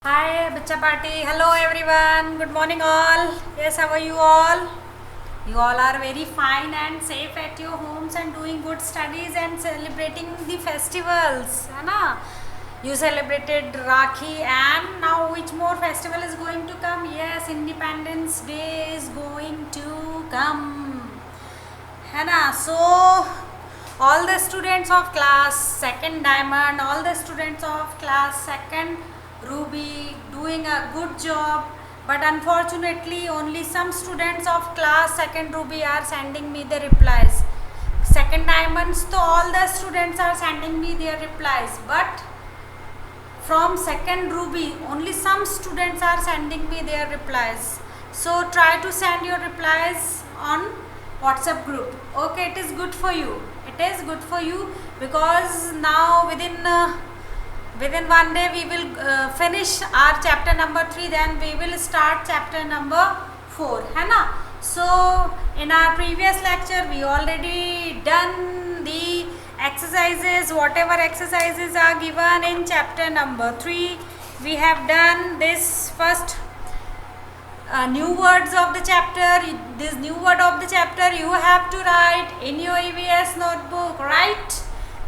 Hi, Bacha Party. Hello, everyone. Good morning, all. Yes, how are you all? You all are very fine and safe at your homes and doing good studies and celebrating the festivals. है ना? You celebrated Rakhi and now which more festival is going to come? Yes, Independence Day is going to come. है ना? So all the students of class second diamond, all the students of class second Ruby doing a good job, but unfortunately only some students of class second Ruby are sending me the replies. Second diamonds, so all the students are sending me their replies, but from second Ruby only some students are sending me their replies. So try to send your replies on WhatsApp group. Okay, it is good for you. It is good for you because now within one day we will finish our chapter number 3, then we will start chapter number 4, है ना? So in our previous lecture we already done the exercises, whatever exercises are given in chapter number 3. We have done this first new words of the chapter. This new word of the chapter you have to write in your EVS notebook, right?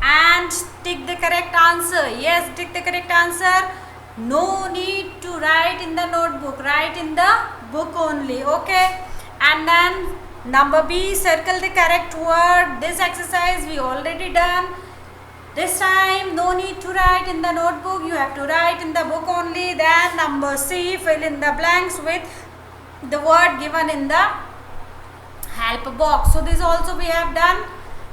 And tick the correct answer. Yes, tick the correct answer. No need to write in the notebook, write in the book only. Okay, and then number B, circle the correct word. This exercise we already done. This time no need to write in the notebook, you have to write in the book only. Then number C, fill in the blanks with the word given in the help box. So this also we have done,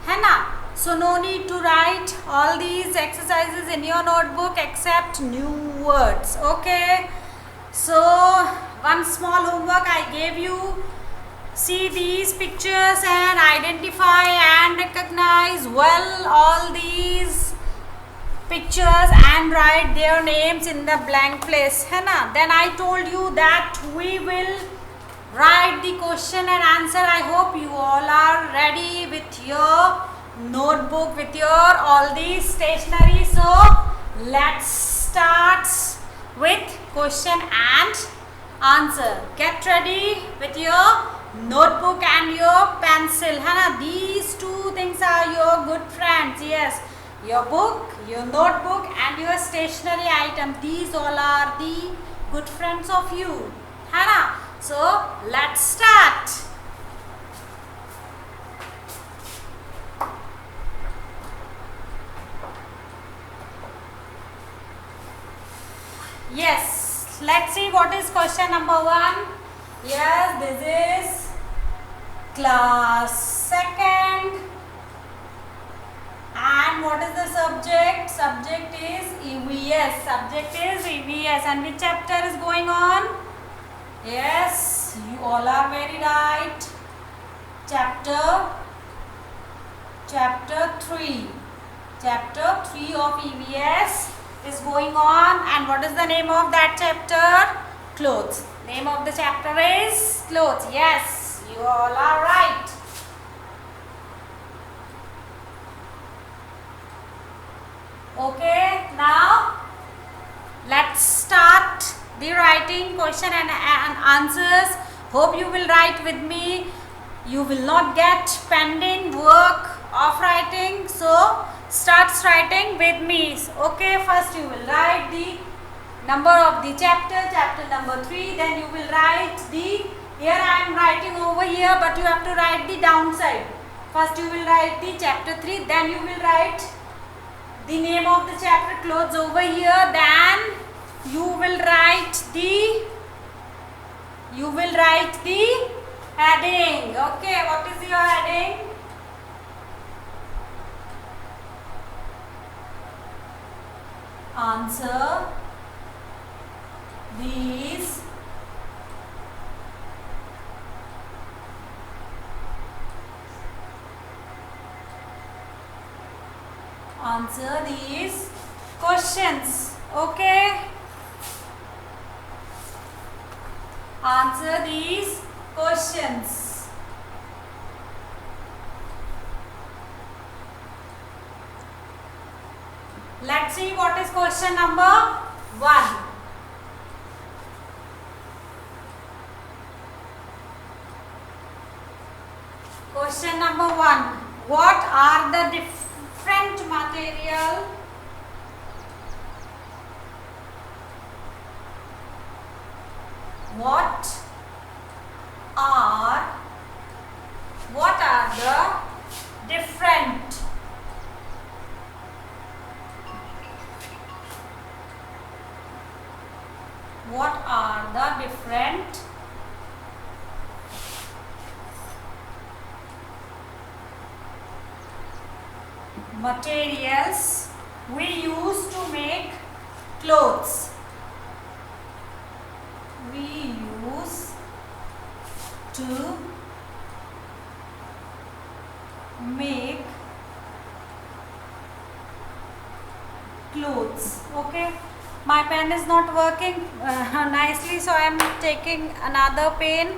है ना? So no need to write all these exercises in your notebook except new words. Okay, so one small homework I gave you. See these pictures and identify and recognize well all these pictures and write their names in the blank place, है ना? Then I told you that we will write the question and answer. I hope you all are ready with your notebook, with your all these stationery. So let's start with question and answer. Get ready with your notebook and your pencil, है ना? These two things are your good friends. Yes, your book, your notebook and your stationery item, these all are the good friends of you, है ना? So let's start. Yes, let's see what is question number 1. Yes, this is class second. And what is the subject? Subject is EVS. Subject is EVS. And which chapter is going on? Yes, you all are very right. Chapter 3. Chapter 3 of EVS is going on. And what is the name of that chapter? Clothes. Name of the chapter is clothes. Yes, you all are right. Okay, now let's start the writing question and answers. Hope you will write with me. You will not get pending work of writing. So start writing with me. Okay, first you will write the number of the chapter, chapter number 3. Then you will write the, here I am writing over here, but you have to write the downside. First you will write the chapter 3. Then you will write the name of the chapter clothes over here. Then you will write the heading. Okay, what is your heading? Answer these questions. Okay, answer these questions. Let's see what is question number 1. Question number 1. What are the different material? What are the different materials we use to make clothes? We use to make clothes. Okay, my pen is not working nicely, so I am taking another pen.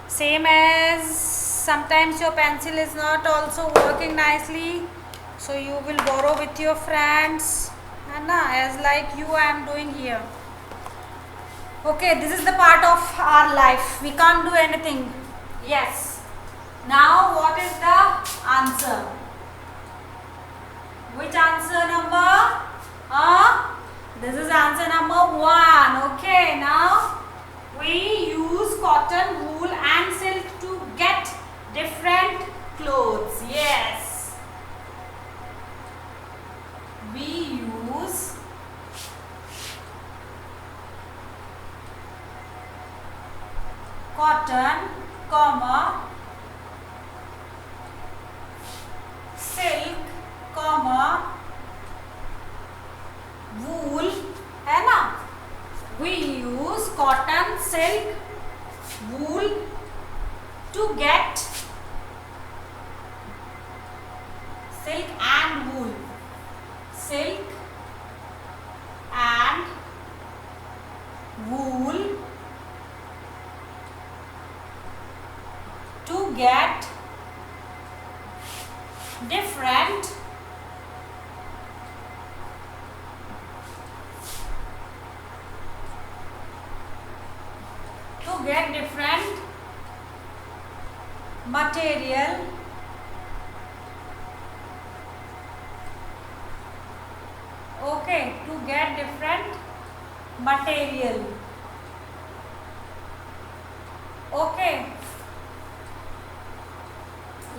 Same as sometimes your pencil is not also working nicely, so you will borrow with your friends, and as like you I am doing here. Okay, this is the part of our life, we can't do anything. Yes, now what is the answer? Which answer number? This is answer number 1. Okay, now we use cotton, wool and silk to get different clothes. Yes, we use cotton, silk, wool, है ना? We use cotton, silk, wool to get silk and wool. Silk and wool to get different material okay, to get different material. Okay,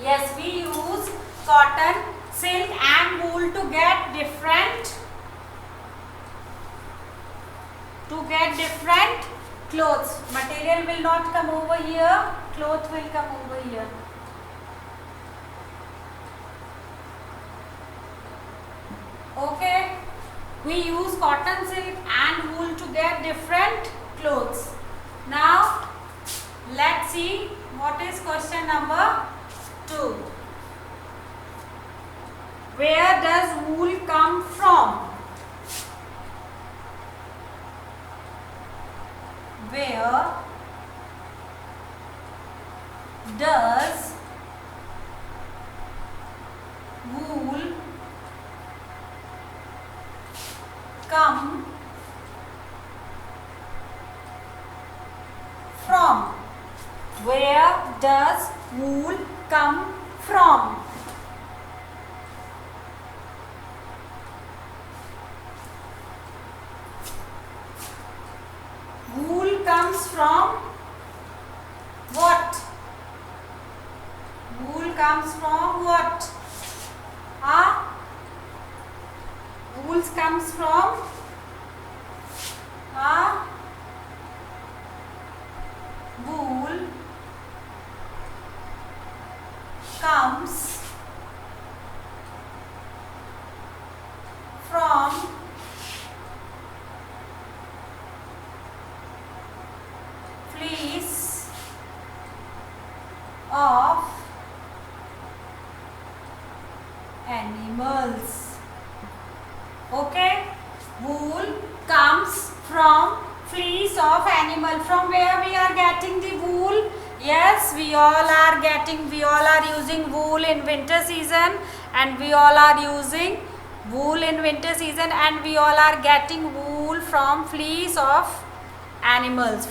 yes, we use cotton, silk and wool to get different clothes. Material will not come over here, cloth will come over here. Okay, we use cotton, silk and wool to get different clothes. Now let's see what is question number 2. Where does wool come from? Where does wool come from? Where does wool come from? Wool comes from what? Wool comes from what? Wool comes from wool comes from fleece of animals. Okay, wool comes from fleece of animal. From where we are getting the wool? Yes, we all are using wool in winter season, and we all are using wool in winter season, and we all are getting wool from fleece of animals,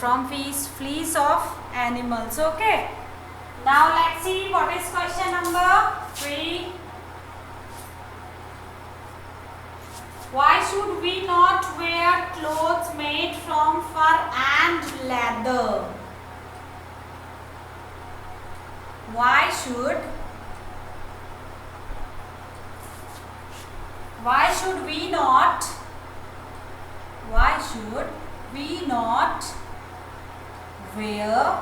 Okay, Now let's see what is question number 3. Why should we not wear clothes made from fur and leather? Why should we not wear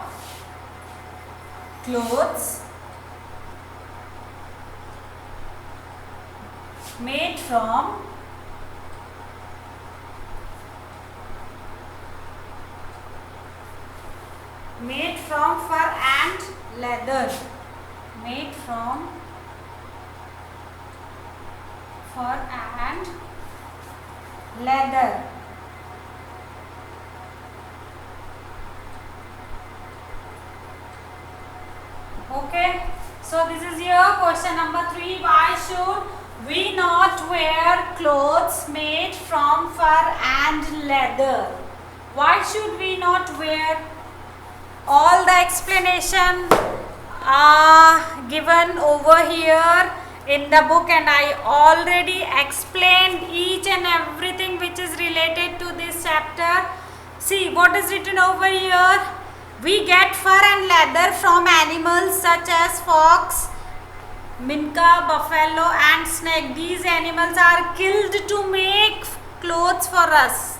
clothes made from fur and leather? Made from fur and leather. Okay, so this is your question number 3. Why should we not wear clothes made from fur and leather? Why should we not wear? All the explanation are given over here in the book, and I already explained each and everything which is related to this chapter. See what is written over here. We get fur and leather from animals such as fox, minka, buffalo and snake. These animals are killed to make clothes for us.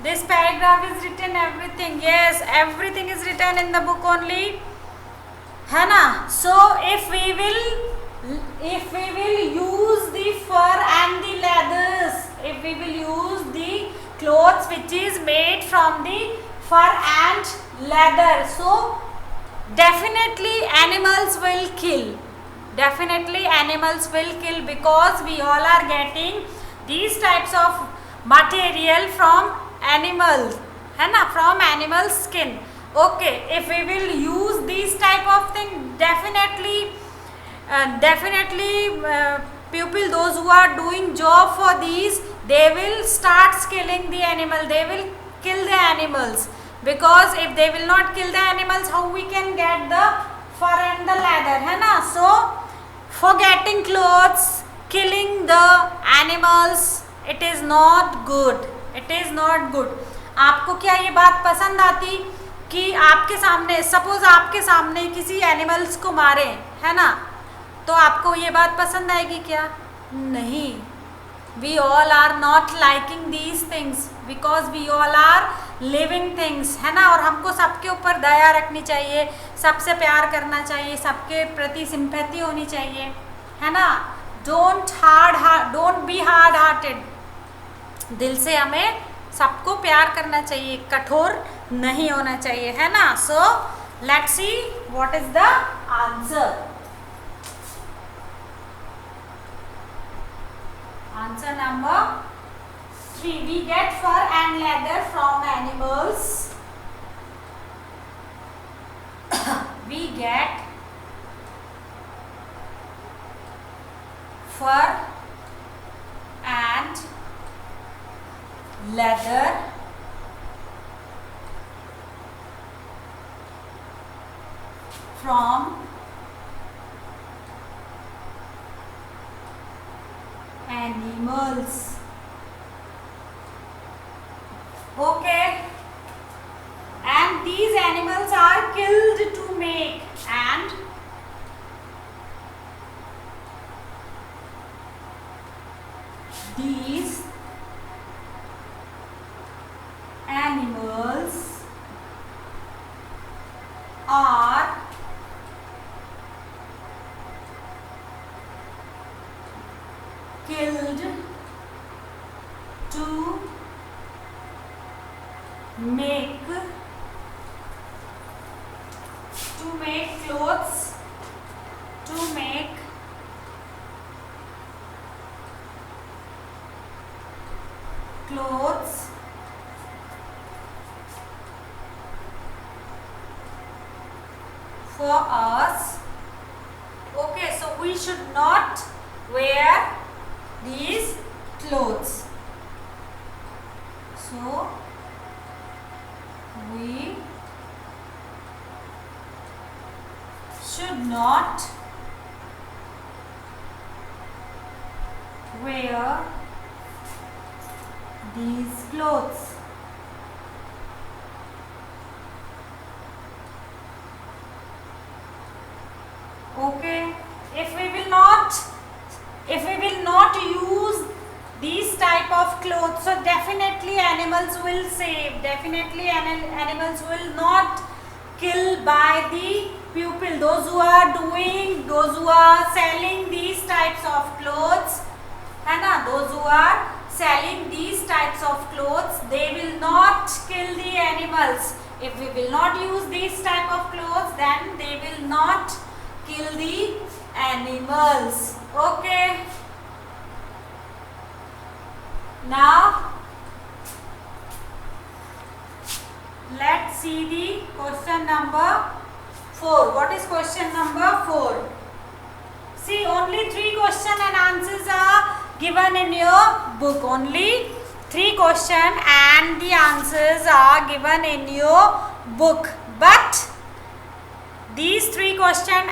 This paragraph is written everything. Yes, everything is written in the book only, है ना? So if we will use the fur and the leathers, if we will use the clothes which is made from the fur and leather, so definitely animals will kill. Because we all are getting these types of material from animals, है ना? From animal skin. Okay, if we will use these type of thing, definitely people, those who are doing job for these, they will start killing the animal. They will kill the animals, because if they will not kill the animals, how we can get the fur and the leather, है ना? So forgetting clothes, killing the animals, it is not good. आपको क्या ये बात पसंद आती कि आपके सामने, सपोज आपके सामने किसी एनिमल्स को मारे, है ना, तो आपको ये बात पसंद आएगी क्या? नहीं. We all are not liking these things because we all are living things, है ना? और हमको सबके ऊपर दया रखनी चाहिए, सबसे प्यार करना चाहिए, सबके प्रति सिंपैथी होनी चाहिए, है ना? Don't be hard hearted. दिल से हमें सबको प्यार करना चाहिए, कठोर नहीं होना चाहिए, है ना? So let's see what is the answer. Answer number 3. We get fur and leather from animals. We get fur and leather from animals. Okay, and these animals are killed to make, and these animals are killed to make clothes, for us. Okay, so we should not wear these clothes. So we should not wear these clothes. Okay, if we will not use these type of clothes, so definitely animals will save, definitely animals will not kill by the pupil. Those who are selling these types of clothes, those who are selling these types of clothes, they will not kill the animals. If we will not use these type of clothes, then they will not kill the animals. Okay. Now let's see the question number 4. What is question number 4? See, only 3 question and answers are given in your book. Only 3 question and the answers are given in your book. But these 3 question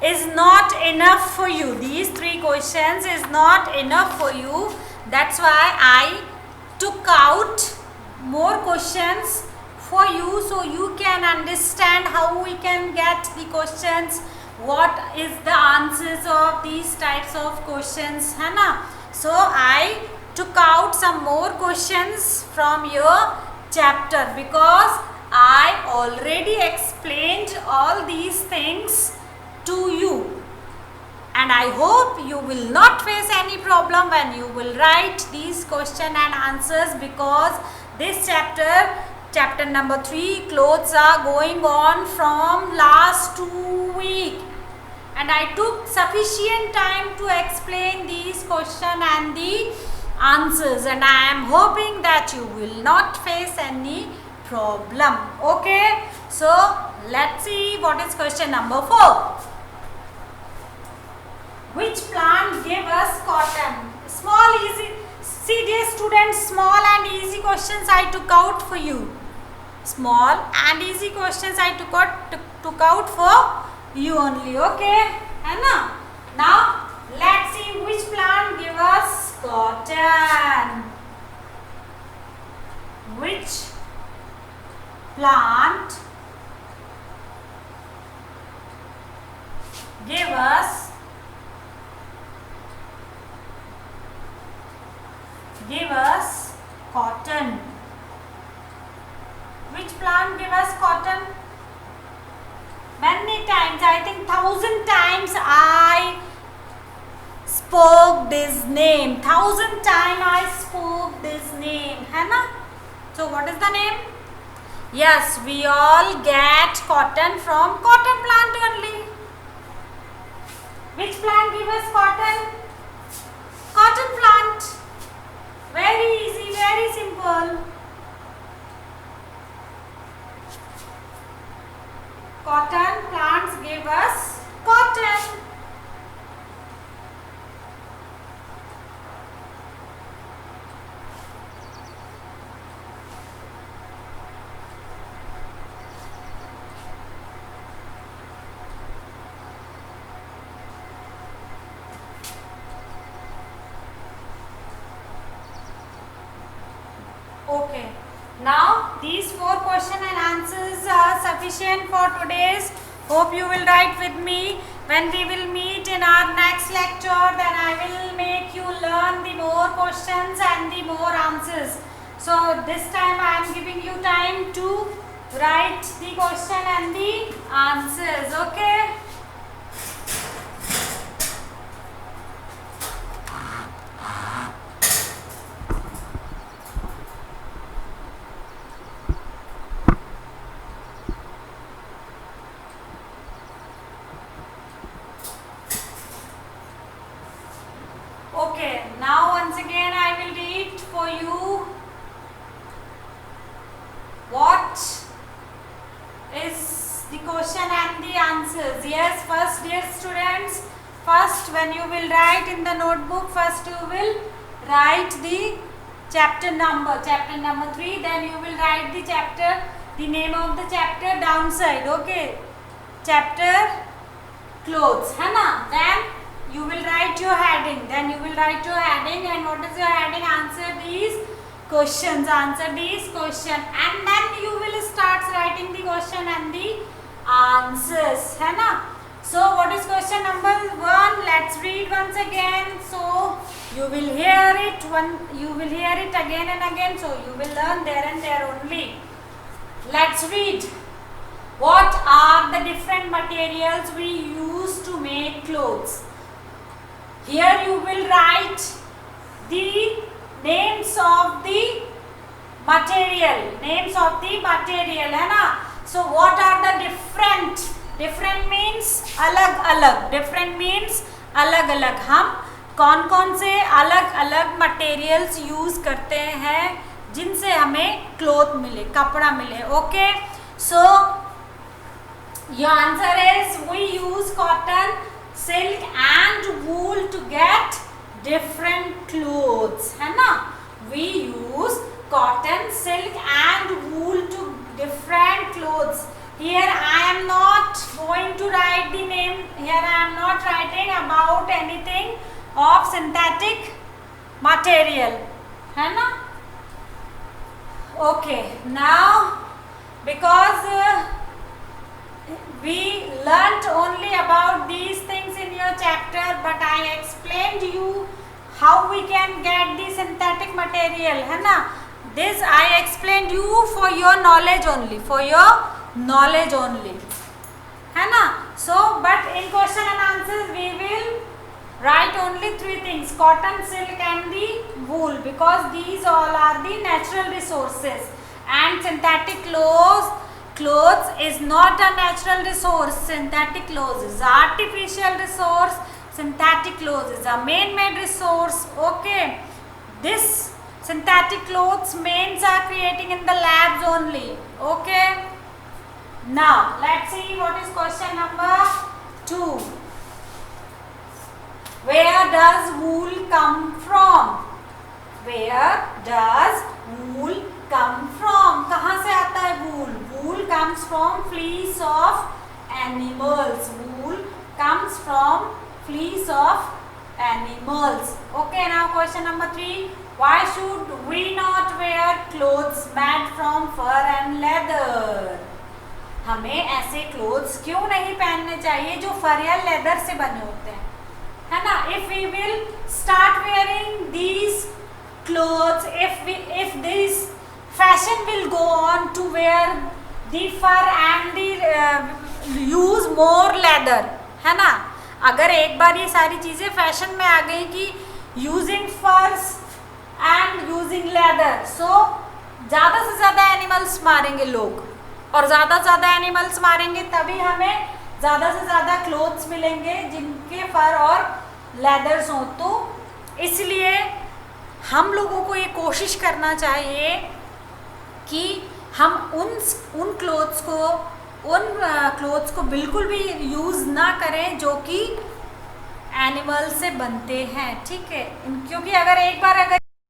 is not enough for you. These 3 questions is not enough for you. That's why I took out more questions for you, so you can understand how we can get the questions, what is the answers of these types of questions, है ना? So I took out some more questions from your chapter because I already explained all these things to you, and I hope you will not face any problem when you will write these question and answers, because this chapter number 3, clothes, are going on from last 2 weeks, and I took sufficient time to explain these question and the answers, and I am hoping that you will not face any problem. Okay, so let's see what is question number 4. Which plant gave us cotton? Small, easy. See, dear students, small and easy questions I took out for you. Small and easy questions I took out for you only. Okay, Anna. Now let's see which plant gave us cotton. Which plant gave us cotton? Which plant gave us cotton? Many times, I think 1,000 times I spoke this name. 1,000 times I spoke this name. है ना? So what is the name? Yes, we all get cotton from cotton plant only. Which plant gives us cotton? Cotton plant. Very easy, very simple. Cotton plants give us cotton. Okay, now these 4 question and answers are sufficient for today's. Hope you will write with me. When we will meet in our next lecture, then I will make you learn the more questions and the more answers. So this time I am giving you time to write the question and the answers. Okay. Okay, now once again I will read for you what is the question and the answers. Yes, first dear students, first when you will write in the notebook, first you will write the chapter number 3, then you will write the name of the chapter downside. Okay, chapter clothes, है ना. Then you will write your heading, and what is your heading? Answer these questions, and then you will start writing the question and the answers, है ना. So what is question number 1? Let's read once again. So you will hear it again and again, so you will learn there and there only. Let's read. What are the different materials we use to make clothes? Here you will write the names of the material, है ना. So what are the different means अलग अलग. हम कौन कौन से अलग अलग मटेरियल्स यूज करते हैं जिनसे हमें क्लोथ मिले, कपड़ा मिले. Okay, so your answer is we use cotton, silk and wool to get different clothes, है ना. We use cotton, silk and wool to different clothes. Here I am not going to write the name. Here I am not writing about anything of synthetic material, है ना. Okay, now because we learnt only about these things in your chapter, but I explained you how we can get the synthetic material, है ना. This I explained you for your knowledge only, है ना. So but in question and answers we will write only 3 things: cotton, silk and the wool, because these all are the natural resources, and synthetic clothes is not a natural resource. Synthetic clothes is artificial resource. Synthetic clothes is a man-made resource. Okay, this synthetic clothes men are creating in the labs only. Okay, now let's see what is question number 2. Where does wool come from? कहाँ से आता है wool? Wool comes from fleece of animals. Okay, now question number 3. Why should we not wear clothes made from fur and leather? हमें ऐसे clothes क्यों नहीं पहनने चाहिए जो फर या लेदर से बने होते हैं, है ना. If we will start wearing these clothes, if this fashion will go on to wear the fur and the use more leather, है ना. अगर एक बार ये सारी चीज़ें फैशन में आ गई कि यूजिंग फर्स एंड यूजिंग लेदर, सो ज़्यादा से ज़्यादा एनिमल्स मारेंगे लोग, और ज़्यादा से ज़्यादा एनिमल्स मारेंगे तभी हमें ज़्यादा से ज़्यादा क्लोथ्स मिलेंगे जिनके फर और लेदर्स हों. तो इसलिए हम लोगों को ये कोशिश करना चाहिए कि हम उन क्लोथ्स को बिल्कुल भी यूज़ ना करें जो कि एनिमल से बनते हैं, ठीक है. क्योंकि अगर